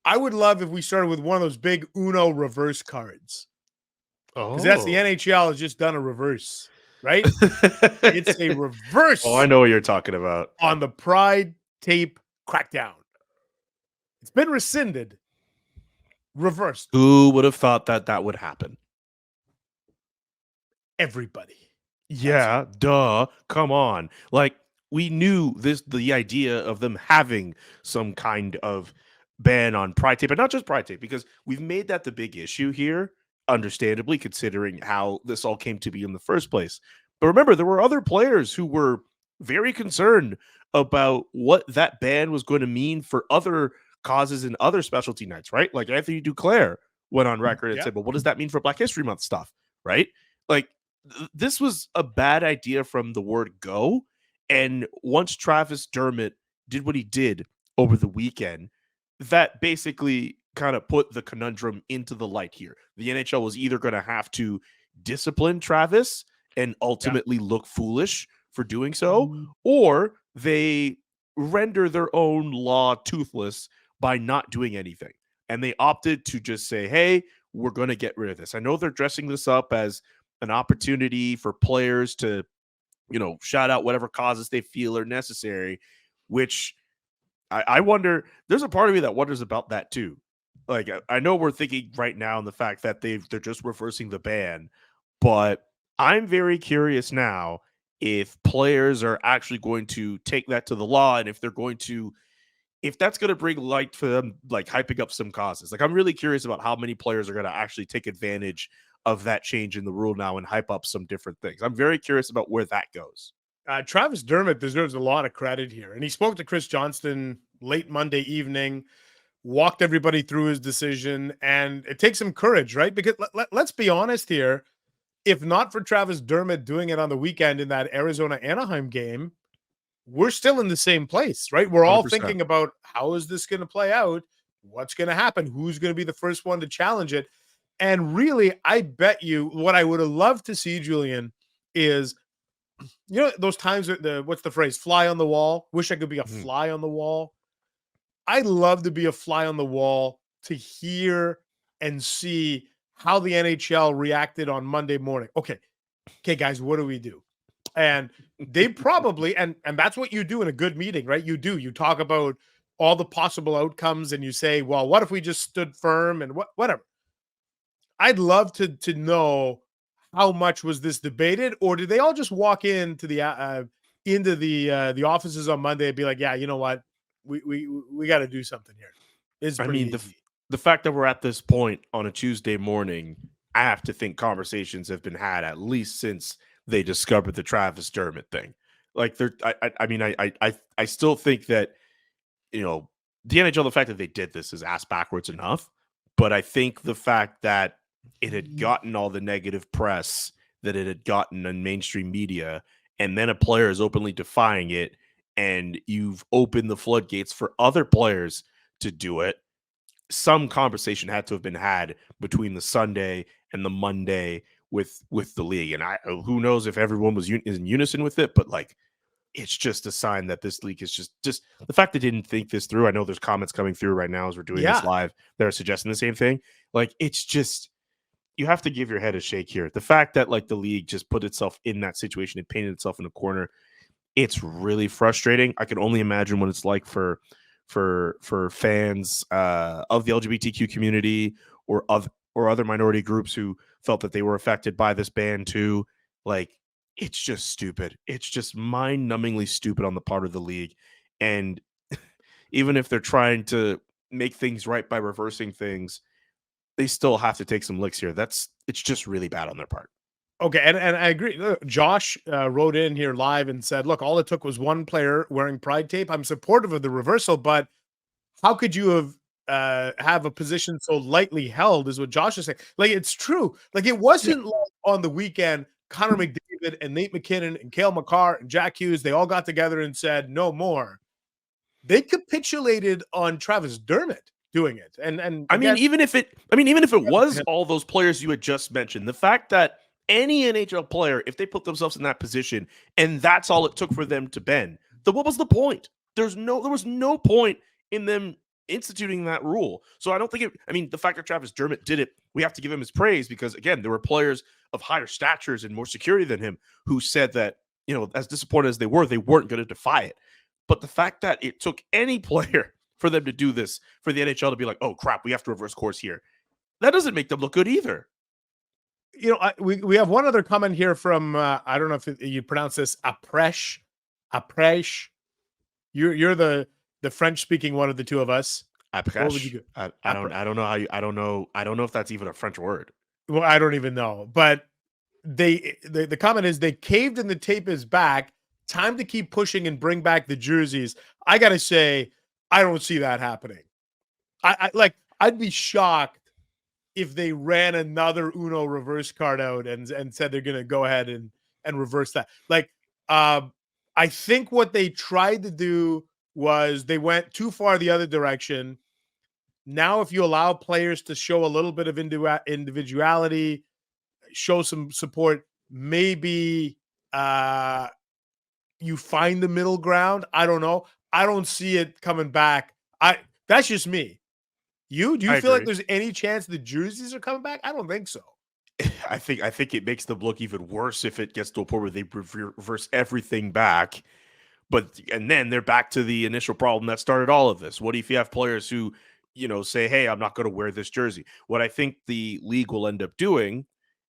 I would love if we started with one of those big Uno reverse cards. Because that's the Oh. NHL has just done a reverse, right? It's a reverse Oh, I know what you're talking about. on the Pride tape crackdown. It's been rescinded, reversed. Who would have thought that that would happen? Everybody. Yeah, duh. Come on. Like, we knew the idea of them having some kind of ban on Pride tape, but not just Pride tape, because we've made that the big issue here, understandably, considering how this all came to be in the first place. But remember, there were other players who were very concerned about what that ban was going to mean for other causes and other specialty nights, right? Like Anthony Duclair went on record and said, well, what does that mean for Black History Month stuff, right? Like, this was a bad idea from the word go. And once Travis Dermott did what he did over the weekend, that basically kind of put the conundrum into the light here. The NHL was either going to have to discipline Travis and ultimately look foolish for doing so, or they render their own law toothless by not doing anything. And they opted to just say, hey, we're going to get rid of this. I know they're dressing this up as an opportunity for players to, shout out whatever causes they feel are necessary, which I wonder, there's a part of me that wonders about that too. Like, I know we're thinking right now in the fact that they're just reversing the ban, but I'm very curious now if players are actually going to take that to the law and if that's going to bring light for them, like hyping up some causes. Like, I'm really curious about how many players are going to actually take advantage of that change in the rule now and hype up some different things. I'm very curious about where that goes. Travis Dermott deserves a lot of credit here. And he spoke to Chris Johnston late Monday evening, walked everybody through his decision. And it takes some courage, right? Because let's be honest here. If not for Travis Dermott doing it on the weekend in that Arizona-Anaheim game, we're still in the same place, right? We're all 100%. thinking about how is this going to play out? What's going to happen? Who's going to be the first one to challenge it? And really, I bet you what I would have loved to see, Julian, is, those times, what's the phrase? Fly on the wall. Wish I could be a fly on the wall. I'd love to be a fly on the wall to hear and see how the NHL reacted on Monday morning. Okay, guys, what do we do? And they probably, and that's what you do in a good meeting, right? You talk about all the possible outcomes and you say, well, what if we just stood firm and whatever. I'd love to know how much was this debated, or did they all just walk into the offices on Monday and be like, yeah, you know what, we got to do something here. It's pretty easy. The fact that we're at this point on a Tuesday morning, I have to think conversations have been had at least since they discovered the Travis Dermott thing. Like, I still think that, the NHL, the fact that they did this is ass backwards enough. But I think the fact that it had gotten all the negative press that it had gotten in mainstream media, and then a player is openly defying it, and you've opened the floodgates for other players to do it, some conversation had to have been had between the Sunday and the Monday with the league. And who knows if everyone was in unison with it, but like, it's just a sign that this league is just the fact they didn't think this through. I know there's comments coming through right now as we're doing this live that are suggesting the same thing. Like, it's just, you have to give your head a shake here. The fact that like the league just put itself in that situation and painted itself in a corner, it's really frustrating. I can only imagine what it's like for fans of the LGBTQ community or other minority groups who felt that they were affected by this ban too. Like, it's just stupid. It's just mind-numbingly stupid on the part of the league. And even if they're trying to make things right by reversing things, they still have to take some licks here. It's just really bad on their part. Okay, and I agree. Look, Josh wrote in here live and said, look, all it took was one player wearing Pride tape. I'm supportive of the reversal, but how could you have a position so lightly held, is what Josh is saying. Like, it's true. Like, it wasn't like on the weekend, Connor McDavid and Nate McKinnon and Cale Makar and Jack Hughes, they all got together and said, no more. They capitulated on Travis Dermott doing it. And again, even if it was all those players you had just mentioned, the fact that any NHL player, if they put themselves in that position and that's all it took for them to bend, then what was the point? There was no point in them instituting that rule. So I don't think I mean, the fact that Travis Dermott did it, we have to give him his praise because, again, there were players of higher statures and more security than him who said that, as disappointed as they weren't going to defy it. But the fact that it took any player for them to do this, for the NHL to be like, oh, crap, we have to reverse course here, that doesn't make them look good either. We have one other comment here from I don't know if you pronounce this Apresh. You're the French speaking one of the two of us. What would you go? I don't know how you I don't know if that's even a French word. Well, I don't even know, but the comment is they caved and the tape is back. Time to keep pushing and bring back the jerseys. I gotta say, I don't see that happening. I'd be shocked if they ran another Uno reverse card out and said they're gonna go ahead and reverse that. I think what they tried to do was they went too far the other direction. Now, if you allow players to show a little bit of individuality, show some support, maybe you find the middle ground. I don't know. I don't see it coming back. That's just me. Do you feel like there's any chance the jerseys are coming back? I don't think so. I think it makes them look even worse if it gets to a point where they reverse everything back. And then they're back to the initial problem that started all of this. What if you have players who, say, hey, I'm not going to wear this jersey? What I think the league will end up doing,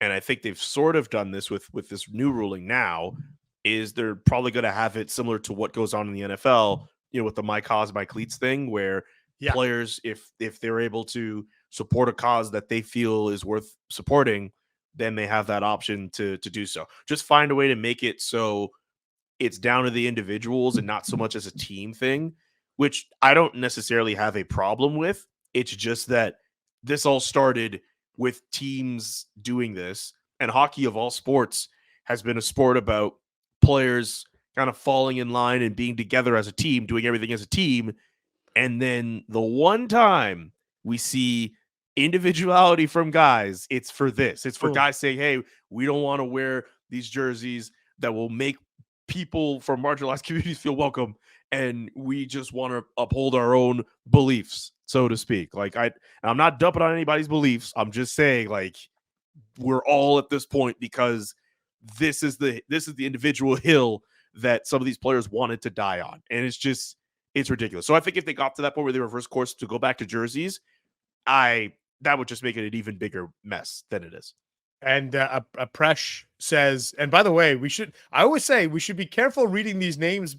and I think they've sort of done this with this new ruling now, is they're probably going to have it similar to what goes on in the NFL, with the my cause, my cleats thing, where players, if they're able to support a cause that they feel is worth supporting, then they have that option to do so. Just find a way to make it so it's down to the individuals and not so much as a team thing, which I don't necessarily have a problem with. It's just that this all started with teams doing this, and hockey of all sports has been a sport about players kind of falling in line and being together as a team, doing everything as a team. And then the one time we see individuality from guys, it's for this. It's for guys saying, hey, we don't want to wear these jerseys that will make people from marginalized communities feel welcome, and we just want to uphold our own beliefs, so to speak. I'm not dumping on anybody's beliefs. I'm just saying, we're all at this point because this is the individual hill that some of these players wanted to die on, and it's ridiculous. So I think if they got to that point where they reverse course to go back to jerseys, that would just make it an even bigger mess than it is. And a Presh says, and by the way, I always say we should be careful reading these names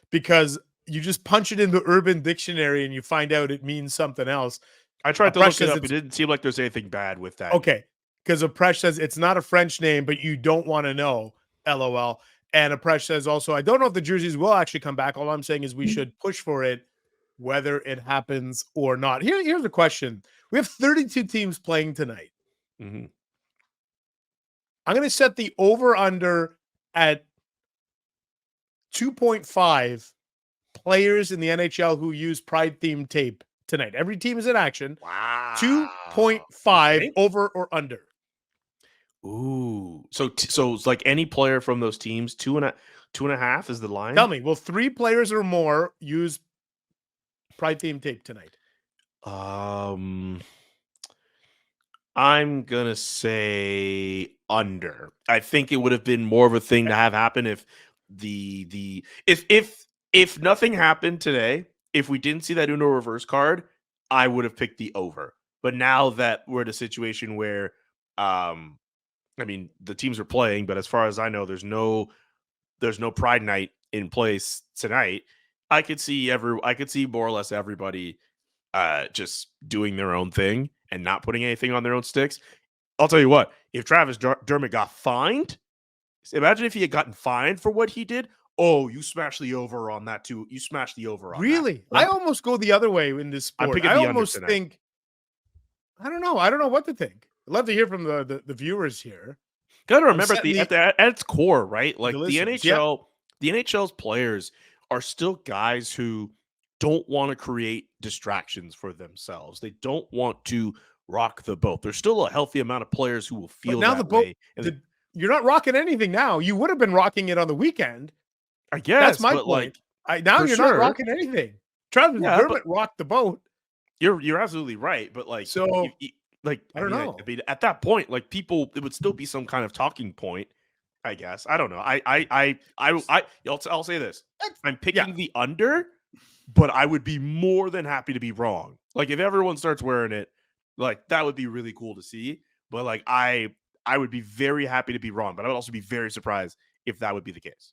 because you just punch it in the Urban Dictionary and you find out it means something else. I tried to look it up. It didn't seem like there's anything bad with that. Okay. Because Apresh says it's not a French name, but you don't want to know, LOL. And Apresh says also, I don't know if the jerseys will actually come back. All I'm saying is we should push for it, whether it happens or not. Here's the question. We have 32 teams playing tonight. Mm-hmm. I'm going to set the over-under at 2.5 players in the NHL who use Pride-themed tape tonight. Every team is in action. Wow. 2.5 over or under. Ooh. So it's like any player from those teams, 2.5 is the line? Tell me, will 3 players or more use Pride-themed tape tonight? I'm gonna say under. I think it would have been more of a thing to have happen if if nothing happened today, if we didn't see that Uno reverse card, I would have picked the over. But now that we're in a situation where the teams are playing, but as far as I know, there's no Pride night in place tonight. I could see more or less everybody just doing their own thing and not putting anything on their own sticks. I'll tell you what, if Travis Dermott got fined, imagine if he had gotten fined for what he did. Oh, you smashed the over on that too. You smashed the over on really? That. I almost go the other way in this sport. I almost think, I don't know. I don't know what to think. I'd love to hear from the viewers here. Got to remember at its core, right? Like the NHL, the NHL's players are still guys who don't want to create distractions for themselves. They don't want to rock the boat. There's still a healthy amount of players who will feel now that way. You're not rocking anything now. You would have been rocking it on the weekend. I guess that's my point. Now you're not rocking anything. Travis Yeah, but Dermott rocked the boat. you're absolutely right. But like, So like I don't I know. mean, at that point, like people, it would still be some kind of talking point. I guess I don't know. I'll say this: I'm Yeah. picking the under, but I would be more than happy to be wrong. Like if everyone starts wearing it, like that would be really cool to see. But like I would be very happy to be wrong, but I would also be very surprised if that would be the case.